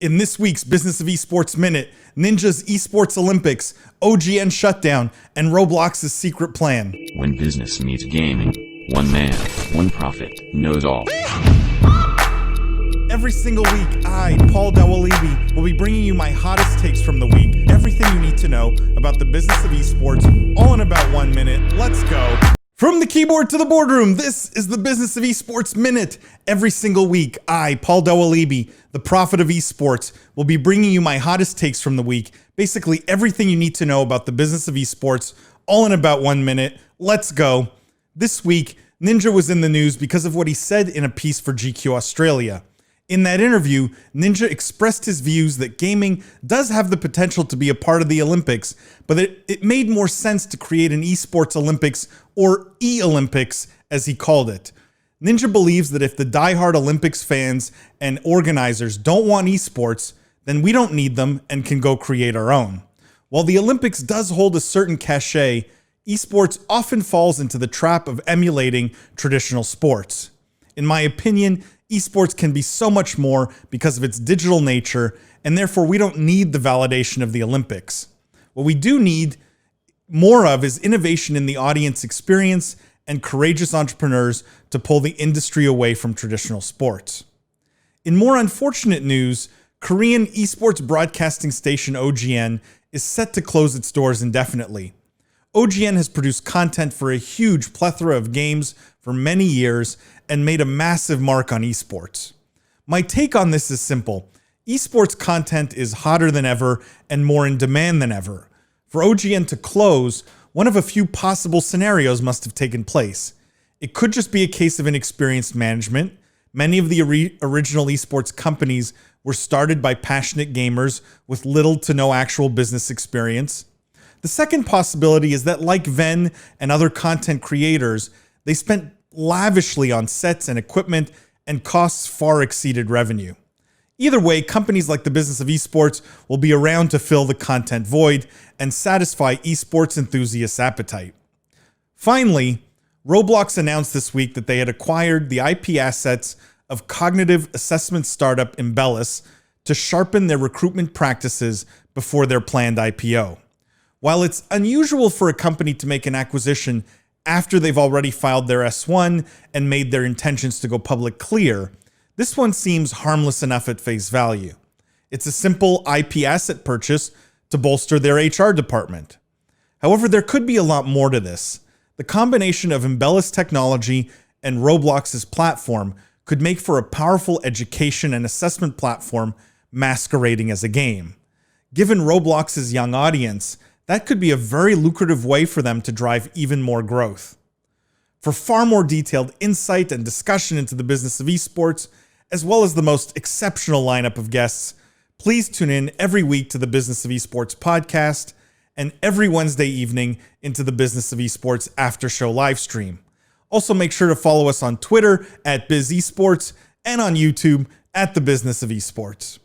In this week's Business of Esports Minute, Ninja's Esports Olympics, OGN Shutdown, and Roblox's secret plan. When business meets gaming, one man, one profit, knows all. Every single week, I, Paul Dawalibi, will be bringing you my hottest takes from the week, everything you need to know about the business of esports, all in about 1 minute. Let's go. From the keyboard to the boardroom, this is the Business of Esports Minute. Every single week, I, Paul Dawalibi, the prophet of esports, will be bringing you my hottest takes from the week, basically everything you need to know about the business of esports, all in about 1 minute. Let's go. This week, Ninja was in the news because of what he said in a piece for GQ Australia. In that interview, Ninja expressed his views that gaming does have the potential to be a part of the Olympics, but it made more sense to create an esports Olympics, or E-Lympics as he called it. Ninja believes that if the diehard Olympics fans and organizers don't want esports, then we don't need them and can go create our own. While the Olympics does hold a certain cachet, esports often falls into the trap of emulating traditional sports. In my opinion, esports can be so much more because of its digital nature, and therefore we don't need the validation of the Olympics. What we do need more of is innovation in the audience experience and courageous entrepreneurs to pull the industry away from traditional sports. In more unfortunate news, Korean esports broadcasting station OGN is set to close its doors indefinitely. OGN has produced content for a huge plethora of games for many years and made a massive mark on esports. My take on this is simple. Esports content is hotter than ever and more in demand than ever. For OGN to close, one of a few possible scenarios must have taken place. It could just be a case of inexperienced management. Many of the original esports companies were started by passionate gamers with little to no actual business experience. The second possibility is that, like Venn and other content creators, they spent lavishly on sets and equipment, and costs far exceeded revenue. Either way, companies like the Business of Esports will be around to fill the content void and satisfy esports enthusiasts' appetite. Finally, Roblox announced this week that they had acquired the IP assets of cognitive assessment startup Embellis to sharpen their recruitment practices before their planned IPO. While it's unusual for a company to make an acquisition after they've already filed their S1 and made their intentions to go public clear, this one seems harmless enough at face value. It's a simple IP asset purchase to bolster their HR department. However, there could be a lot more to this. The combination of Embellis technology and Roblox's platform could make for a powerful education and assessment platform masquerading as a game. Given Roblox's young audience, that could be a very lucrative way for them to drive even more growth. For far more detailed insight and discussion into the business of esports, as well as the most exceptional lineup of guests, please tune in every week to the Business of Esports podcast and every Wednesday evening into the Business of Esports after show live stream. Also make sure to follow us on Twitter @BizEsports and on YouTube @The Business of Esports.